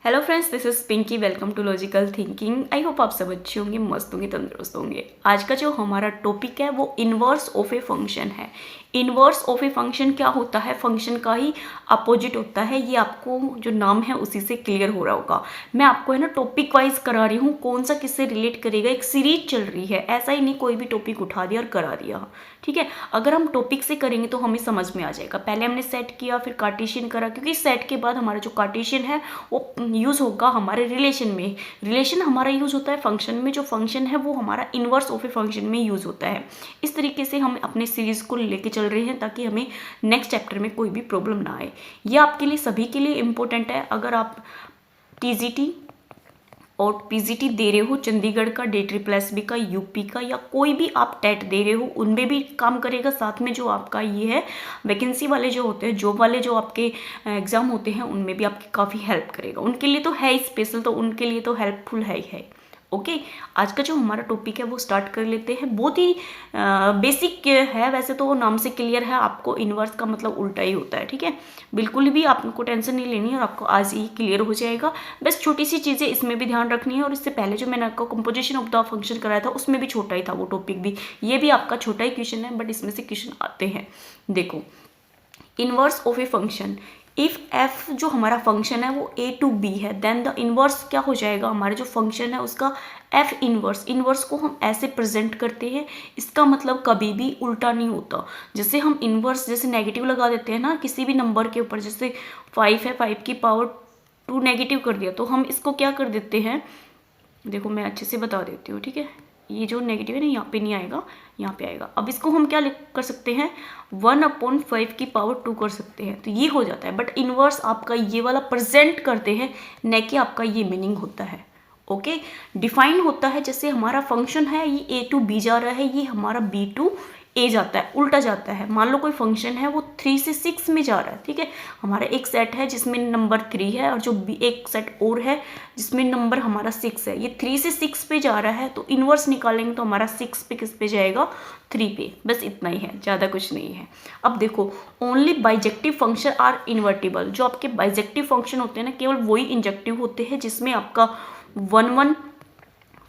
Hello friends, this is Pinky. Welcome to logical thinking. I hope आप सब अच्छे होंगे, मस्त होंगे, तंदुरुस्त होंगे। आज का जो हमारा टॉपिक है वो इन्वर्स ऑफ ए फंक्शन है। इन्वर्स ऑफ ए फंक्शन क्या होता है? फंक्शन का ही अपोजिट होता है। ये आपको जो नाम है उसी से क्लियर हो रहा होगा। मैं आपको है ना टॉपिक वाइज करा रही हूँ, कौन सा किससे रिलेट करेगा। एक सीरीज चल रही है, ऐसा ही नहीं कोई भी टॉपिक उठा दिया और करा दिया। ठीक है, अगर हम टॉपिक से करेंगे तो हमें समझ में आ जाएगा। पहले हमने सेट किया, फिर कार्टेशियन करा, क्योंकि सेट के बाद हमारा जो कार्टेशियन है वो यूज़ होगा हमारे रिलेशन में। रिलेशन हमारा यूज़ होता है फंक्शन में, जो फंक्शन है वो हमारा इन्वर्स ऑफ ए फंक्शन में यूज़ होता है। इस तरीके से हम अपने सीरीज़ को लेके चल रहे हैं ताकि हमें नेक्स्ट चैप्टर में कोई भी प्रॉब्लम ना आए। ये आपके लिए सभी के लिए इम्पोर्टेंट है। अगर आप टीजीटी और पीजीटी दे रहे हो, चंडीगढ़ का, DSSB का, यूपी का, या कोई भी आप टेट दे रहे हो, उनमें भी काम करेगा। साथ में जो आपका ये है वैकेंसी वाले जो होते हैं, जॉब वाले जो आपके एग्ज़ाम होते हैं, उनमें भी आपकी काफ़ी हेल्प करेगा। उनके लिए तो है ही स्पेशल, तो उनके लिए तो हेल्पफुल है ही है। ओके, आज का जो हमारा टॉपिक है वो स्टार्ट कर लेते हैं। बहुत ही बेसिक है, वैसे तो नाम से क्लियर है। आपको इन्वर्स का मतलब उल्टा ही होता है। ठीक है, बिल्कुल भी आपको टेंशन नहीं लेनी है और आपको आज ही क्लियर हो जाएगा। बस छोटी सी चीज़ें इसमें भी ध्यान रखनी है। और इससे पहले जो मैंने आपको कंपोजिशन ऑफ द फंक्शन कराया था उसमें भी छोटा ही था वो टॉपिक भी। ये भी आपका छोटा ही क्वेश्चन है, बट इसमें से क्वेश्चन आते हैं। देखो, inverse of a function, if F जो हमारा फंक्शन है वो ए टू बी है, देन द इन्वर्स क्या हो जाएगा? हमारा जो फंक्शन है उसका एफ इन्वर्स। इन्वर्स को हम ऐसे प्रेजेंट करते हैं, इसका मतलब कभी भी उल्टा नहीं होता। जैसे हम इन्वर्स जैसे नेगेटिव लगा देते हैं ना किसी भी नंबर के ऊपर, जैसे 5 है, 5 की पावर 2 नेगेटिव कर दिया, तो हम इसको क्या कर देते हैं? देखो मैं अच्छे से बता देती हूँ। ठीक है, ये जो नेगेटिव है ना यहाँ पे नहीं आएगा, यहाँ पे आएगा। अब इसको हम क्या कर सकते हैं? 1/5 की पावर 2 कर सकते हैं, तो ये हो जाता है। बट इन्वर्स आपका ये वाला प्रेजेंट करते हैं, न कि आपका ये मीनिंग होता है। ओके, डिफाइन होता है। जैसे हमारा फंक्शन है, ये ए टू बी जा रहा है, ये हमारा बी टू ए जाता है, उल्टा जाता है। मान लो कोई फंक्शन है वो 3 से 6 में जा रहा है। ठीक है, हमारा एक सेट है जिसमें नंबर 3 है, और जो एक सेट और है जिसमें नंबर हमारा 6 है। ये 3 से 6 पे जा रहा है, तो इन्वर्स निकालेंगे तो हमारा 6 पे किस पे जाएगा? 3 पे। बस इतना ही है, ज़्यादा कुछ नहीं है। अब देखो, only bijective function are invertible. जो आपके बाइजेक्टिव फंक्शन होते हैं ना, केवल वही इंजेक्टिव होते हैं जिसमें आपका 1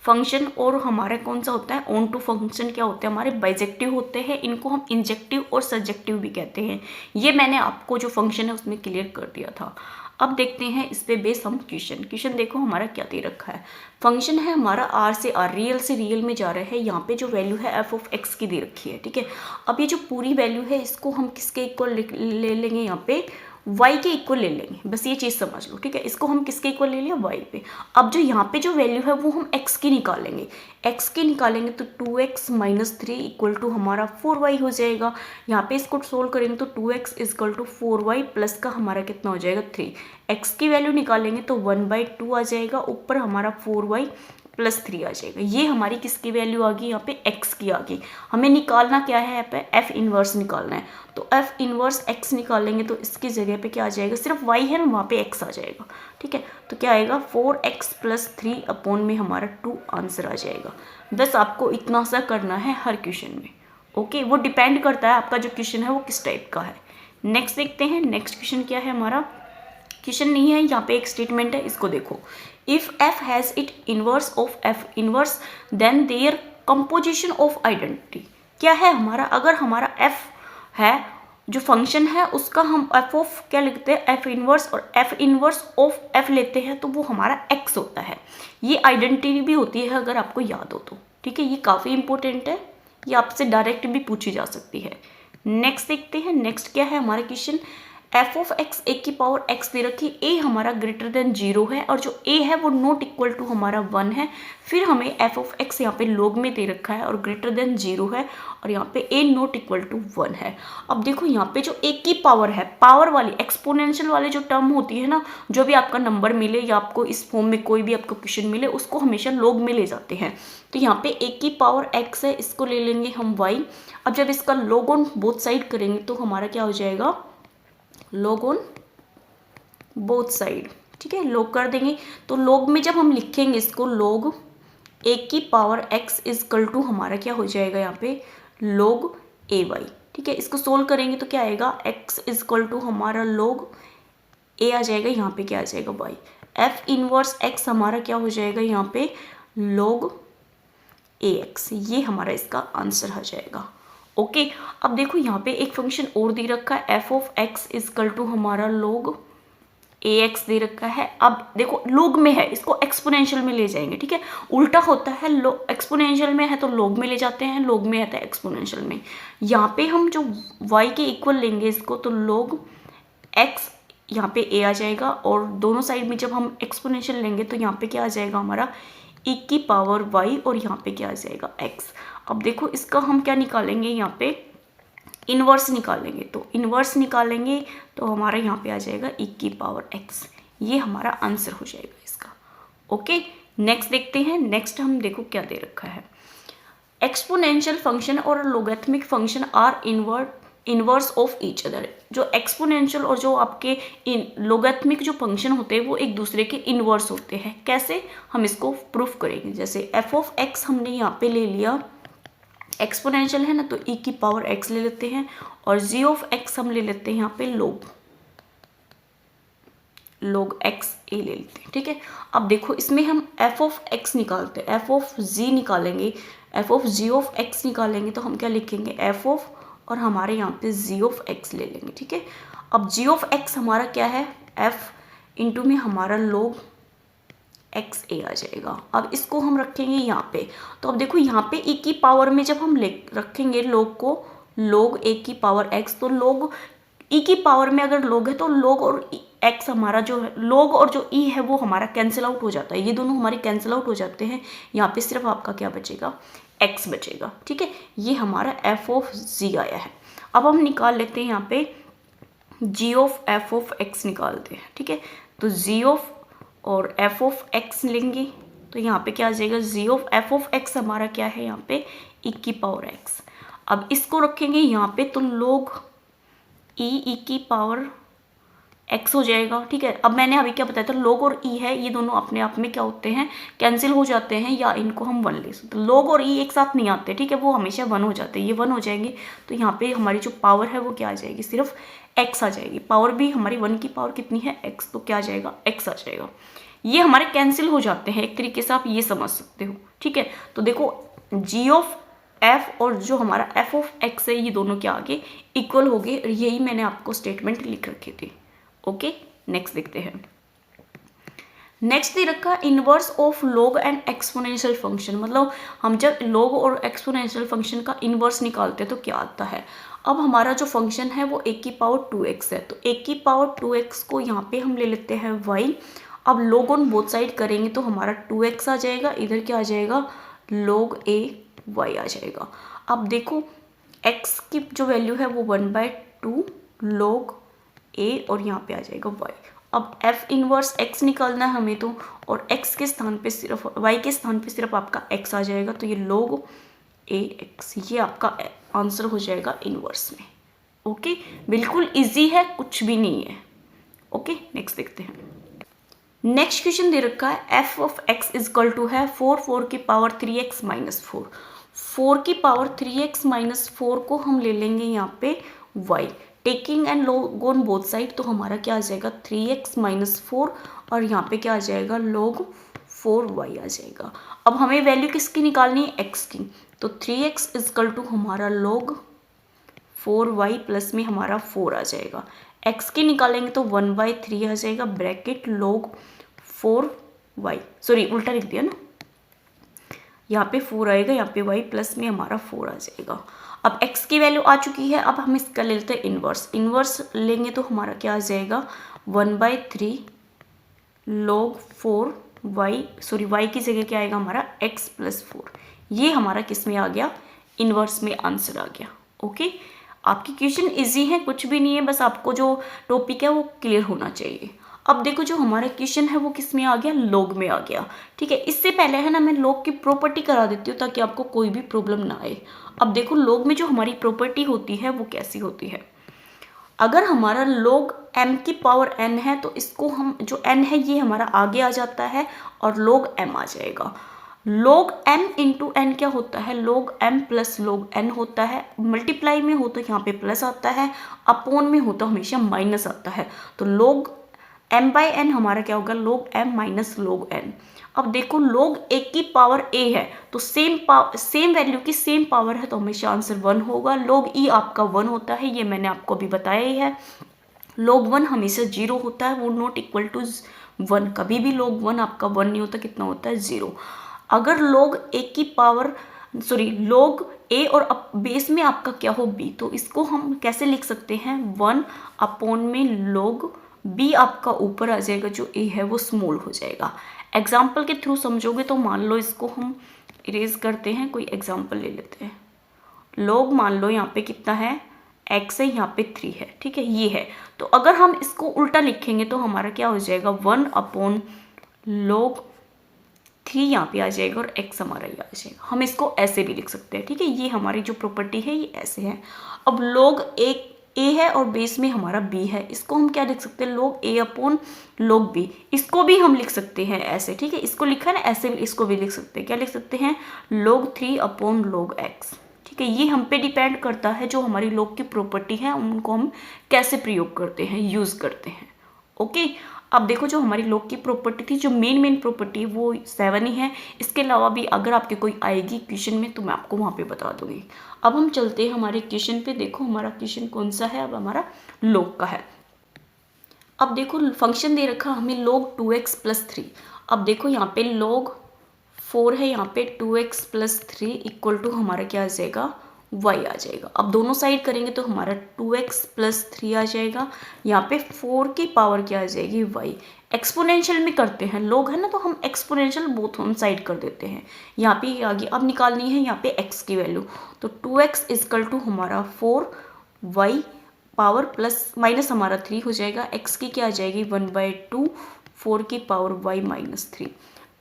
फंक्शन, और हमारा कौन सा होता है? ऑन टू फंक्शन क्या होते हैं? हमारे बाइजेक्टिव होते हैं। इनको हम इंजेक्टिव और सब्जेक्टिव भी कहते हैं। ये मैंने आपको जो फंक्शन है उसमें क्लियर कर दिया था। अब देखते हैं इस पे बेस हम क्वेश्चन देखो हमारा क्या दे रखा है। फंक्शन है हमारा आर से आर, रियल से रियल में जा रहा है। यहाँ पे जो वैल्यू है एफ ऑफ एक्स की दे रखी है। ठीक है, अब ये जो पूरी वैल्यू है इसको हम किसके इक्वल ले लेंगे? यहाँ पे y के इक्वल ले लेंगे। बस ये चीज़ समझ लो। ठीक है, इसको हम किसके इक्वल ले लिया? y पे। अब जो यहाँ पे जो वैल्यू है वो हम x की निकालेंगे। x की निकालेंगे तो 2x - 3 इक्वल टू हमारा 4y हो जाएगा। यहाँ पे इसको सोल्व करेंगे तो 2x equal to 4y plus का हमारा कितना हो जाएगा? 3। x की वैल्यू निकालेंगे तो 1/2 आ जाएगा, ऊपर हमारा 4y प्लस 3 आ जाएगा। ये हमारी किसकी वैल्यू आ गई? यहाँ पे x की आ गई। हमें निकालना क्या है? यहाँ पे एफ इन्वर्स निकालना है। तो एफ इन्वर्स x निकालेंगे तो इसकी जगह पे क्या आ जाएगा? सिर्फ y है ना, वहाँ पे x आ जाएगा। ठीक है, तो क्या आएगा? 4x + 3 अपॉन में हमारा 2 आंसर आ जाएगा। बस आपको इतना सा करना है हर क्वेश्चन में। ओके, वो डिपेंड करता है आपका जो क्वेश्चन है वो किस टाइप का है। नेक्स्ट देखते हैं। नेक्स्ट क्वेश्चन क्या है हमारा? क्वेश्चन नहीं है, यहाँ पे एक स्टेटमेंट है, इसको देखो। If f has it inverse of f inverse, then their composition of identity क्या है हमारा? अगर हमारा f है जो फंक्शन है उसका हम f ऑफ क्या लिखते हैं? f इनवर्स, और f इनवर्स ऑफ f लेते हैं तो वो हमारा x होता है। ये आइडेंटिटी भी होती है अगर आपको याद हो तो। ठीक है, ये काफ़ी इंपॉर्टेंट है, ये आपसे डायरेक्ट भी पूछी जा सकती है। नेक्स्ट देखते हैं। नेक्स्ट क्या है हमारा क्वेश्चन? एफ ऑफ एक्स, एक की पावर एक्स दे रखी, ए हमारा ग्रेटर देन 0 है, और जो ए है वो नॉट इक्वल टू हमारा 1 है। फिर हमें एफ ऑफ एक्स यहाँ पे लॉग में दे रखा है और ग्रेटर देन 0 है, और यहाँ पे ए नॉट इक्वल टू 1 है। अब देखो यहाँ पे जो एक की पावर है, पावर वाली एक्सपोनेंशियल वाली जो टर्म होती है ना, जो भी आपका नंबर मिले या आपको इस फॉर्म में कोई भी आपको क्वेश्चन मिले, उसको हमेशा लॉग में ले जाते हैं। तो यहाँ पे एक की पावर एक्स है, इसको ले लेंगे हम वाई। अब जब इसका लॉग ऑन बोथ साइड करेंगे तो हमारा क्या हो जाएगा? Log on both side. ठीक है, लॉग कर देंगे। तो लॉग में जब हम लिखेंगे इसको, लॉग एक की पावर x इक्वल टू हमारा क्या हो जाएगा? यहाँ पे log ay। ठीक है, इसको सोल्व करेंगे तो क्या आएगा? x इक्वल टू हमारा log a आ जाएगा, यहाँ पे क्या आ जाएगा? y। एफ इनवर्स एक्स हमारा क्या हो जाएगा यहाँ पे log ax, ये हमारा इसका आंसर आ जाएगा। ओके, अब देखो यहाँ पे एक फंक्शन और दे रखा है f of x is equal to हमारा log ax दे रखा है। अब देखो log में है, इसको एक्सपोनेंशियल में ले जाएंगे, ठीक है, उल्टा होता है, एक्सपोनेंशियल में है तो log में ले जाते हैं, log में है तो एक्सपोनेंशियल में। यहाँ पे हम जो y के इक्वल लेंगे इसको, तो log x यहाँ पे a आ जाएगा, और दोनों साइड में जब हम एक्सपोनेंशियल लेंगे तो यहाँ पे क्या आ जाएगा हमारा e की पावर y, और यहाँ पे क्या आ जाएगा x। अब देखो इसका हम क्या निकालेंगे, यहाँ पे इन्वर्स निकालेंगे, तो इन्वर्स निकालेंगे तो हमारा यहाँ पे आ जाएगा e की पावर x, ये हमारा आंसर हो जाएगा इसका। ओके, नेक्स्ट देखते हैं। नेक्स्ट हम देखो क्या दे रखा है, एक्सपोनेंशियल फंक्शन और logarithmic function are inverse of each other. जो एक्सपोनेंशियल और जो आपके लोगैरिथमिक जो फंक्शन होते हैं वो एक दूसरे के इनवर्स होते हैं। कैसे, हम इसको प्रूफ करेंगे। जैसे एफ ऑफ एक्स हमने यहाँ पे ले लिया, एक्सपोनेंशियल है ना, तो e की पावर x ले लेते हैं, और g ऑफ x हम ले लेते हैं यहाँ पे log x a ले लेते हैं, ठीक है। अब देखो इसमें हम f ऑफ x निकालते हैं, f ऑफ g निकालेंगे, f of g of x निकालेंगे, तो हम क्या लिखेंगे f ऑफ, और हमारे यहाँ पे g ऑफ x ले लेंगे, ठीक है। अब g ऑफ x हमारा क्या है, f इंटू में हमारा log एक्स ए आ जाएगा। अब इसको हम रखेंगे यहाँ पे, तो अब देखो यहाँ पे e की पावर में जब हम रखेंगे log को, log a की पावर x, तो log e की पावर में अगर log है तो log और x हमारा जो है, log और जो e है वो हमारा कैंसिल आउट हो जाता है, ये दोनों हमारे कैंसिल आउट हो जाते हैं। यहाँ पे सिर्फ आपका क्या बचेगा, x बचेगा, ठीक है। ये हमारा f ऑफ g आया है। अब हम निकाल लेते हैं यहाँ पे g of f of x निकालते हैं, ठीक है। तो g ऑफ और f ऑफ x लेंगे, तो यहाँ पे क्या आ जाएगा, g of f of x हमारा क्या है यहाँ पे e की पावर x। अब इसको रखेंगे यहाँ पे, तो log e की पावर x हो जाएगा, ठीक है। अब मैंने अभी क्या बताया था, log और e है, ये दोनों अपने आप में क्या होते हैं, कैंसिल हो जाते हैं, या इनको हम 1 ले सकते। तो log और e एक साथ नहीं आते, ठीक है, वो हमेशा 1 हो जाते हैं, ये 1 हो जाएंगे। तो यहाँ पे हमारी जो पावर है वो क्या आ जाएगी, सिर्फ x आ जाएगी। पावर भी हमारी 1 की पावर कितनी है, x, तो क्या आ जाएगा, x आ जाएगा। ये हमारे कैंसिल हो जाते हैं, एक तरीके से आप ये समझ सकते हो, ठीक है। तो देखो g ऑफ f और जो हमारा f ऑफ x है, ये दोनों क्या आगे इक्वल हो गए, यही मैंने आपको स्टेटमेंट लिख रखे थे। ओके, नेक्स्ट देखते हैं। नेक्स्ट दे रखा inverse of log and exponential function, मतलब हम जब log और एक्सपोनेंशियल फंक्शन का इनवर्स निकालते हैं तो क्या आता है। अब हमारा जो फंक्शन है वो a की पावर 2x है, तो a की पावर 2x को यहाँ पे हम ले लेते हैं y। अब log ऑन बोथ साइड करेंगे तो हमारा 2x आ जाएगा, इधर क्या आ जाएगा, log a y आ जाएगा। अब देखो x की जो वैल्यू है वो 1/2 log a, और यहाँ पे आ जाएगा y। अब f इनवर्स x निकालना है हमें, तो और x के स्थान पे सिर्फ, y के स्थान पे सिर्फ आपका x आ जाएगा, तो ये log ax, ये आपका आंसर हो जाएगा इनवर्स में। ओके, बिल्कुल इजी है, कुछ भी नहीं है। ओके, नेक्स्ट देखते हैं। नेक्स्ट क्वेश्चन दे रखा है f of x is equal to है 4 की पावर 3x माइनस 4 की पावर 3x माइनस 4 को हम ले लेंगे यहाँ पे y, taking and log on both side, तो हमारा क्या आ जाएगा 3x माइनस 4, और यहाँ पे क्या आ जाएगा log 4y आ जाएगा। अब हमें वैल्यू किसकी निकालनी है, x की, तो 3x इजकल टू हमारा log 4y प्लस में हमारा 4 आ जाएगा। x की निकालेंगे तो 1/3 आ जाएगा, ब्रैकेट log 4y, सॉरी उल्टा लिख दिया ना, यहाँ पे 4 आएगा, यहाँ पे y प्लस में हमारा 4 आ जाएगा। अब x की वैल्यू आ चुकी है, अब हम इसका ले लेते हैं इनवर्स। इनवर्स लेंगे तो हमारा क्या आ जाएगा 1/3 log 4y, सॉरी y की जगह क्या आएगा हमारा x प्लस 4। ये हमारा किस में आ गया, इनवर्स में आंसर आ गया। ओके, आपकी क्वेश्चन इजी है, कुछ भी नहीं है, बस आपको जो टॉपिक है वो क्लियर होना चाहिए। अब देखो जो हमारा क्वेश्चन है वो किस में आ गया, log में आ गया, ठीक है। इससे पहले है ना मैं log की प्रॉपर्टी करा देती हूँ ताकि आपको कोई भी प्रॉब्लम ना आए। अब देखो log में जो हमारी प्रॉपर्टी होती है वो कैसी होती है, अगर हमारा log m की पावर n है तो इसको हम, जो n है ये हमारा आगे आ जाता है और log m आ जाएगा। log m इंटू n क्या होता है, log m plus log n होता है। मल्टीप्लाई में हो तो यहाँ पे प्लस आता है, अपॉन में हो तो हमेशा माइनस आता है। तो log m बाई एन हमारा क्या होगा, log m minus log n। अब देखो log a की पावर a है तो सेम वैल्यू की सेम पावर है तो हमेशा आंसर 1 होगा। log e आपका 1 होता है, ये मैंने आपको अभी बताया ही है। log 1 हमेशा 0 होता है, वो नॉट इक्वल टू 1, कभी भी log 1 आपका 1 नहीं होता, कितना होता है 0। अगर log a की पावर log a और बेस में आपका क्या हो b, तो इसको हम कैसे लिख सकते हैं, 1 अपॉन में log b आपका ऊपर आ जाएगा, जो a है वो स्मॉल हो जाएगा। एग्जाम्पल के थ्रू समझोगे तो मान लो इसको हम इरेज करते हैं, कोई एग्जाम्पल ले लेते हैं। log मान लो यहाँ पे कितना है, x है, यहाँ पे 3 है, ठीक है, ये है। तो अगर हम इसको उल्टा लिखेंगे तो हमारा क्या हो जाएगा, 1 अपॉन log 3 यहाँ पे आ जाएगा और x हमारा ये आ जाएगा। हम इसको ऐसे भी लिख सकते हैं, ठीक है, ये हमारी जो प्रॉपर्टी है ये ऐसे है। अब log a है और बेस में हमारा b है, इसको हम क्या लिख सकते हैं, log a upon log b। इसको भी हम लिख सकते हैं ऐसे, ठीक है, इसको लिखा है ना ऐसे, इसको भी लिख सकते हैं, क्या लिख सकते हैं, log 3 अपॉन log x। ठीक है, ये हम पे डिपेंड करता है, जो हमारी log की प्रॉपर्टी है उनको हम कैसे प्रयोग करते हैं, यूज करते हैं। ओके, अब देखो जो हमारी log की प्रॉपर्टी थी, जो मेन प्रॉपर्टी वो 7 ही है। इसके अलावा भी अगर आपके कोई आएगी क्वेश्चन में तो मैं आपको वहाँ पे बता दूंगी। अब हम चलते हैं हमारे क्वेश्चन पे। देखो हमारा क्वेश्चन कौन सा है, अब हमारा log का है। अब देखो फंक्शन दे रखा हमें log 2x प्लस 3। अब देखो यहाँ पे log 4 है, यहाँ पे 2x प्लस 3 इक्वल टू हमारा क्या आ जाएगा, y आ जाएगा। अब दोनों साइड करेंगे तो हमारा 2x प्लस 3 आ जाएगा, यहाँ पे 4 की पावर क्या आ जाएगी, y। एक्सपोनेंशियल में करते हैं, log है ना तो हम एक्सपोनेंशियल बोथ हम साइड कर देते हैं। यहाँ पे आगे अब निकालनी है यहाँ पे x की वैल्यू, तो 2x इजकल टू हमारा 4y पावर प्लस माइनस हमारा 3 हो जाएगा, x की क्या आ जाएगी 1/2, 4 की power y minus 3।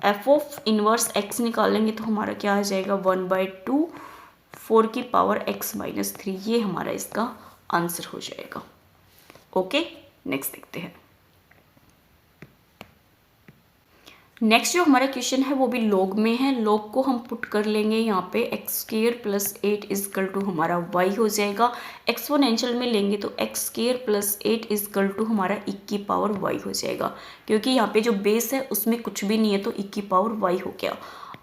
F of inverse x निकालेंगे तो हमारा क्या आ जाएगा 1/2, 4 की पावर x माइनस 3। ये हमारा इसका आंसर हो जाएगा। ओके, नेक्स्ट देखते हैं। नेक्स्ट जो हमारा क्वेश्चन है वो भी log में है। log को हम पुट कर लेंगे यहाँ पे x² प्लस 8 इजकल टू हमारा y हो जाएगा। एक्सपोनेंशियल में लेंगे तो x² प्लस 8 इजकल टू हमारा 1 की पावर y हो जाएगा, क्योंकि यहाँ पे जो बेस है उसमें कुछ भी नहीं है तो 1 की पावर y हो गया।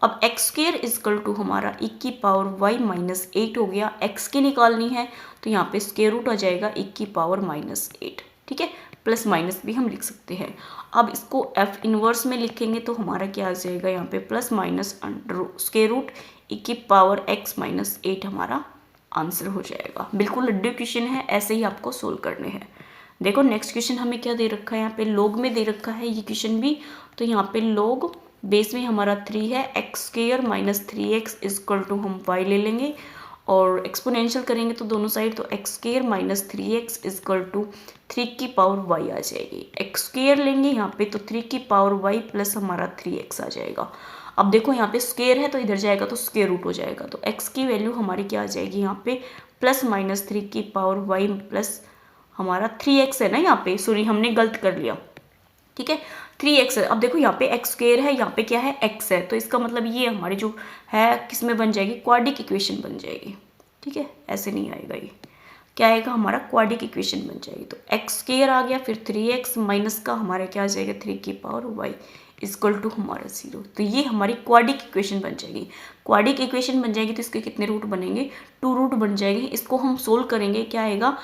अब x² इजकल टू हमारा 1 की पावर y माइनस 8 हो गया। x की निकालनी है तो यहाँ पे स्क्वायर रूट आ जाएगा 1 की पावर माइनस 8, ठीक है, प्लस माइनस भी हम लिख सकते हैं। अब इसको f इनवर्स में लिखेंगे तो हमारा क्या आ जाएगा यहाँ पे plus minus under square root 1 की पावर x माइनस 8 हमारा आंसर हो जाएगा। बिल्कुल लड्डू क्वेश्चन है, ऐसे ही आपको सोल्व करने हैं। देखो नेक्स्ट क्वेश्चन हमें क्या दे रखा है, यहाँ पे log में दे रखा है ये क्वेश्चन भी। तो यहाँ पे log बेस में हमारा 3 है, x² minus 3x is equal to हम y ले लेंगे और एक्सपोनेंशियल करेंगे तो दोनों साइड, तो x² minus 3x is equal to 3 की पावर y आ जाएगी। x² लेंगे यहाँ पे तो 3 की पावर y प्लस हमारा 3x आ जाएगा। अब देखो यहाँ पे स्क्वायर है तो इधर जाएगा तो स्क्वायर रूट हो जाएगा, तो x की वैल्यू हमारी क्या आ जाएगी यहाँ पे प्लस माइनस 3 की पावर y प्लस हमारा 3x है ना, यहाँ पे सॉरी हमने गलत कर लिया, ठीक है 3x है। अब देखो यहाँ पे x² है, यहाँ पे क्या है x है, तो इसका मतलब ये हमारी जो है किस में बन जाएगी, क्वाड्रिक इक्वेशन बन जाएगी, ठीक है, ऐसे नहीं आएगा, ये क्या आएगा हमारा क्वाड्रिक इक्वेशन बन जाएगी। तो x² आ गया, फिर 3x माइनस का हमारा क्या आ जाएगा 3 की पावर y इक्वल टू हमारा 0। तो ये हमारी क्वाड्रिक इक्वेशन बन जाएगी। क्वाड्रिक इक्वेशन बन जाएगी तो इसके कितने रूट बनेंगे, 2 रूट बन जाएंगे। इसको हम सोल्व करेंगे, क्या आएगा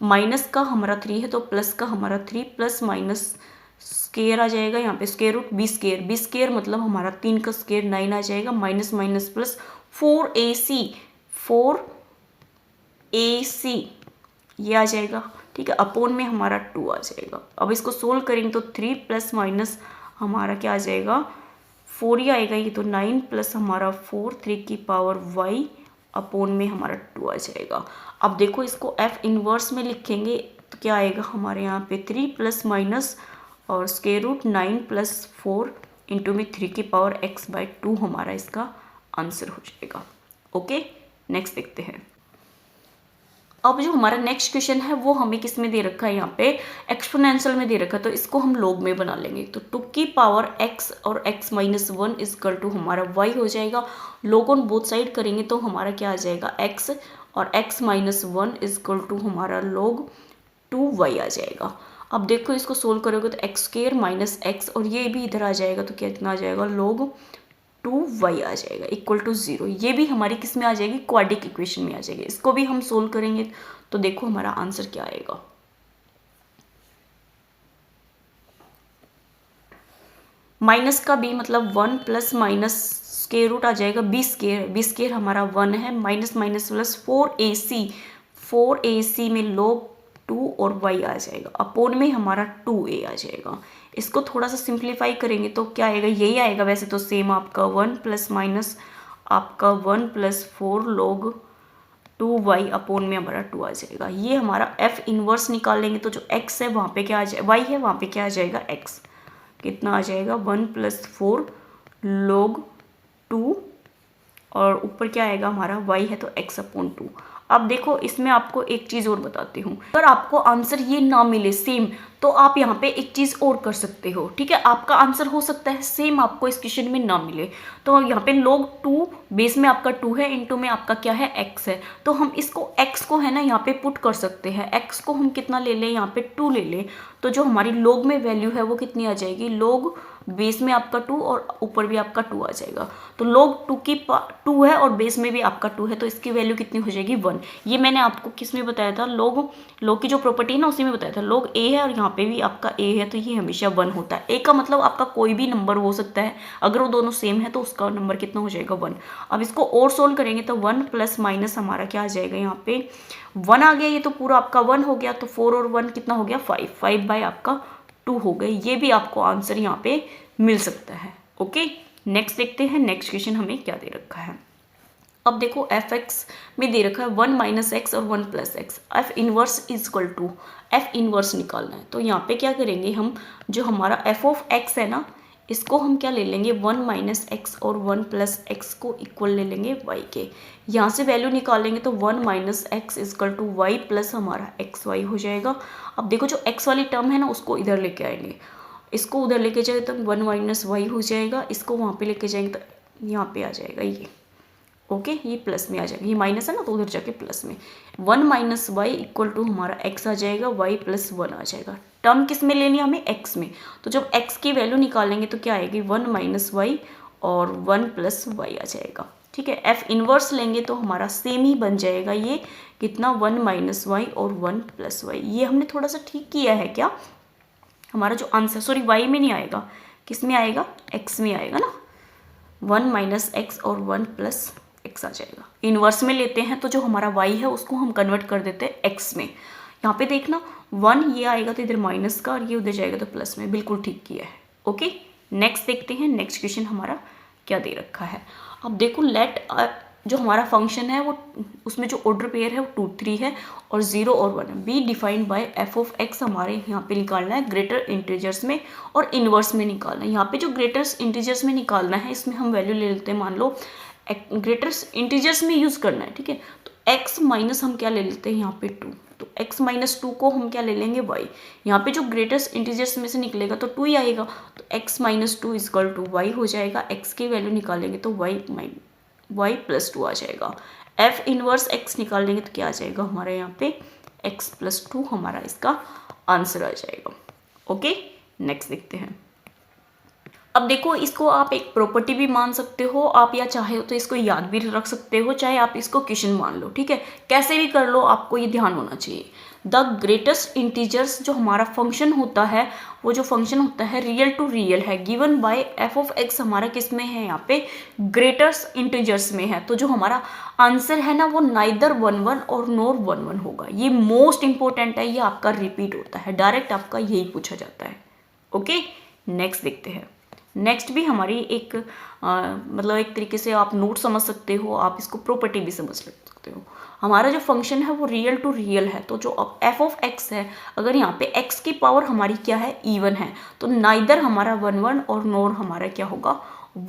माइनस का हमारा 3 है तो प्लस का हमारा 3 प्लस माइनस स्क्वायर आ जाएगा, यहाँ पे स्क्वायर रूट b स्क्वायर मतलब हमारा 3 का स्क्वायर 9 आ जाएगा, माइनस माइनस प्लस 4ac ये आ जाएगा, ठीक है, अपॉन में हमारा 2 आ जाएगा। अब इसको सोल्व करेंगे तो 3 प्लस माइनस हमारा क्या आ जाएगा 4 ही आएगा, ये तो 9 प्लस हमारा 4 3 की पावर y अपॉन में हमारा 2 आ जाएगा। अब देखो इसको f इनवर्स में लिखेंगे तो क्या आएगा हमारे यहाँ पे 3 प्लस माइनस और स्क्वायर रूट 9 प्लस 4 इंटू में 3 की पावर x/2 हमारा इसका आंसर हो जाएगा। ओके, नेक्स्ट देखते हैं। अब जो हमारा नेक्स्ट क्वेश्चन है वो हमें किस में दे रखा है, यहाँ पे एक्सपोनेंशियल में दे रखा है, तो इसको हम log में बना लेंगे। तो 2 की पावर x और x माइनस 1 इजकल टू हमारा y हो जाएगा। log ऑन बोथ साइड करेंगे तो हमारा क्या आ जाएगा x और x माइनस 1 इजकल टू हमारा log 2y आ जाएगा। अब देखो इसको सोल्व करोगे तो एक्स स्क्वायर माइनस एक्स, और ये भी इधर आ जाएगा तो कितना आ जाएगा, log 2y आ जाएगा इक्वल टू 0। ये भी हमारी किस में आ जाएगी, क्वाड्रिक इक्वेशन में आ जाएगी। इसको भी हम सोल्व करेंगे तो देखो हमारा आंसर क्या आएगा। माइनस का b मतलब 1 प्लस माइनस स्क्वायर रूट आ जाएगा b स्क्वायर हमारा 1 है, माइनस माइनस प्लस 4ac में log 2 और y आ जाएगा, अपोन में हमारा 2a आ जाएगा। इसको थोड़ा सा सिंप्लीफाई करेंगे तो क्या आएगा, यही आएगा वैसे तो सेम आपका 1 प्लस माइनस आपका 1 प्लस 4 log 2y अपोन में हमारा 2 आ जाएगा। ये हमारा f इनवर्स निकाल लेंगे तो जो x है वहाँ पे क्या आ जाए, y है वहाँ पे क्या आ जाएगा x, कितना आ जाएगा 1 प्लस 4 log 2, और ऊपर क्या आएगा हमारा y है तो x अपॉन 2। अब देखो इसमें आपको एक चीज़ और बताती हूँ, अगर आपको आंसर ये ना मिले सेम तो आप यहाँ पे एक चीज़ और कर सकते हो, ठीक है। आपका आंसर हो सकता है सेम आपको इस क्वेश्चन में ना मिले, तो यहाँ पे log 2 बेस में आपका 2 है, इंटू में आपका क्या है x है, तो हम इसको x को है ना यहाँ पे पुट कर सकते हैं। x को हम कितना ले लें, यहाँ पे 2 ले लें, तो जो हमारी log में वैल्यू है वो कितनी आ जाएगी, log बेस में आपका 2 और ऊपर भी आपका 2 आ जाएगा। तो log 2 की 2 है और बेस में भी आपका 2 है, तो इसकी वैल्यू कितनी हो जाएगी 1। ये मैंने आपको किस में बताया था, log की जो प्रॉपर्टी है ना उसी में बताया था। log a है और यहाँ पे भी आपका a है, तो ये हमेशा 1 होता है। a का मतलब आपका कोई भी नंबर हो सकता है, अगर वो दोनों सेम है तो उसका नंबर कितना हो जाएगा 1। अब इसको और सोल्व करेंगे तो 1 प्लस माइनस हमारा क्या आ जाएगा, यहाँ पे 1 आ गया, ये तो पूरा आपका 1 हो गया, तो 4 और 1 कितना हो गया 5 बाय आपका 2 हो गए। ये भी आपको आंसर यहाँ पे मिल सकता है। ओके, नेक्स्ट देखते हैं, नेक्स्ट क्वेश्चन हमें क्या दे रखा है। अब देखो एफ एक्स में दे रखा है 1 माइनस एक्स और 1 plus x, f inverse is equal to f inverse निकालना है। तो यहाँ पे क्या करेंगे हम, जो हमारा एफ ऑफ एक्स है ना, इसको हम क्या ले लेंगे 1 माइनस एक्स और 1 प्लस एक्स को इक्वल ले लेंगे y के। यहाँ से वैल्यू निकालेंगे तो 1 minus x is equal to y plus हमारा एक्स वाई हो जाएगा। अब देखो जो x वाली टर्म है ना उसको इधर लेके आएंगे, इसको उधर लेके जाए तो 1 माइनस वाई हो जाएगा, इसको वहाँ पे लेके जाएंगे तो यहाँ पे आ जाएगा ये। ओके, ये प्लस में आ जाएगा, ये माइनस है ना तो उधर जाके प्लस में 1 माइनस वाई इक्वल टू हमारा x आ जाएगा, y प्लस 1 आ जाएगा। टर्म किस में लेनी है हमें, x में, तो जब x की वैल्यू निकालेंगे तो क्या आएगी 1 माइनस वाई और 1 प्लस वाई आ जाएगा। ठीक है, f इनवर्स लेंगे तो हमारा सेम ही बन जाएगा, ये कितना 1 माइनस वाई और 1 प्लस वाई। ये हमने थोड़ा सा ठीक किया है क्या, हमारा जो आंसर सॉरी y में नहीं आएगा, किस में आएगा x में आएगा ना, 1 माइनस एक्स और 1 प्लस एक्स आ जाएगा। इनवर्स में लेते हैं तो जो हमारा y है उसको हम कन्वर्ट कर देते हैं x में। यहाँ पे देखना 1 ये आएगा तो इधर माइनस का और ये उधर जाएगा तो प्लस में, बिल्कुल ठीक किया है। ओके, नेक्स्ट देखते हैं, नेक्स्ट क्वेश्चन हमारा क्या दे रखा है। अब देखो लेट जो हमारा फंक्शन है वो उसमें जो ऑर्डर पेयर है वो 2 3 है और 0 और 1 है। Be defined by F of x हमारे यहाँ पे निकालना है ग्रेटर इंटीजर्स में और इनवर्स में निकालना है। यहाँ पे जो ग्रेटर इंटीजर्स में निकालना है इसमें हम वैल्यू ले लेते हैं, मान लो ग्रेटर इंटीजर्स में यूज़ करना है, ठीक है। तो x माइनस हम क्या ले लेते हैं यहाँ पे 2, तो x माइनस 2 को हम क्या ले लेंगे y। यहाँ पे जो ग्रेटेस्ट इंटीजर्स में से निकलेगा तो 2 ही आएगा, तो x minus 2 is equal to y हो जाएगा। x की वैल्यू निकालेंगे तो y प्लस 2 आ जाएगा। f इनवर्स x निकालेंगे तो क्या आ जाएगा हमारे यहाँ पे x प्लस 2 हमारा इसका आंसर आ जाएगा। ओके, नेक्स्ट देखते हैं। अब देखो इसको आप एक प्रॉपर्टी भी मान सकते हो आप, या चाहे तो इसको याद भी रख सकते हो, चाहे आप इसको क्वेश्चन मान लो, ठीक है। कैसे भी कर लो, आपको ये ध्यान होना चाहिए। द ग्रेटेस्ट इंटीजर्स जो हमारा फंक्शन होता है, वो जो फंक्शन होता है रियल टू रियल है, given by F of x हमारा किस में है, यहाँ पे ग्रेटेस्ट इंटीजर्स में है। तो जो हमारा आंसर है ना वो नाइदर 1 1 और नोर 1 1 होगा। ये मोस्ट इंपॉर्टेंट है, ये आपका रिपीट होता है, डायरेक्ट आपका यही पूछा जाता है। ओके, नेक्स्ट देखते हैं। नेक्स्ट भी हमारी एक मतलब एक तरीके से आप नोट समझ सकते हो, आप इसको प्रॉपर्टी भी समझ सकते हो। हमारा जो फंक्शन है वो रियल टू रियल है, तो जो एफ ऑफ एक्स है, अगर यहाँ पे एक्स की पावर हमारी क्या है इवन है, तो नाइदर हमारा 1 1 और नोर हमारा क्या होगा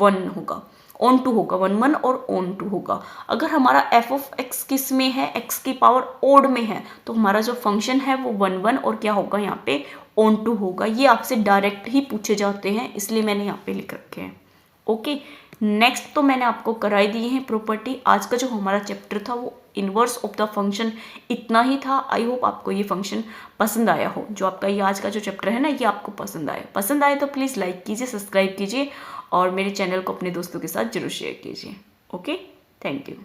1 होगा, ऑन टू होगा, 1 1 और ऑन टू होगा। अगर हमारा एफ ऑफ एक्स किस में है, एक्स की पावर ओड में है, तो हमारा जो फंक्शन है वो 1 1 और क्या होगा यहाँ पे ऑन टू होगा। ये आपसे डायरेक्ट ही पूछे जाते हैं, इसलिए मैंने यहाँ पे लिख रखे हैं। ओके, नेक्स्ट तो मैंने आपको कराई दी है प्रॉपर्टी। आज का जो हमारा चैप्टर था वो इन्वर्स ऑफ द फंक्शन इतना ही था। आई होप आपको ये फंक्शन पसंद आया हो, जो आपका ये आज का जो चैप्टर है ना ये आपको पसंद आए तो प्लीज़ लाइक कीजिए, सब्सक्राइब कीजिए और मेरे चैनल को अपने दोस्तों के साथ जरूर शेयर कीजिए। Okay, thank you.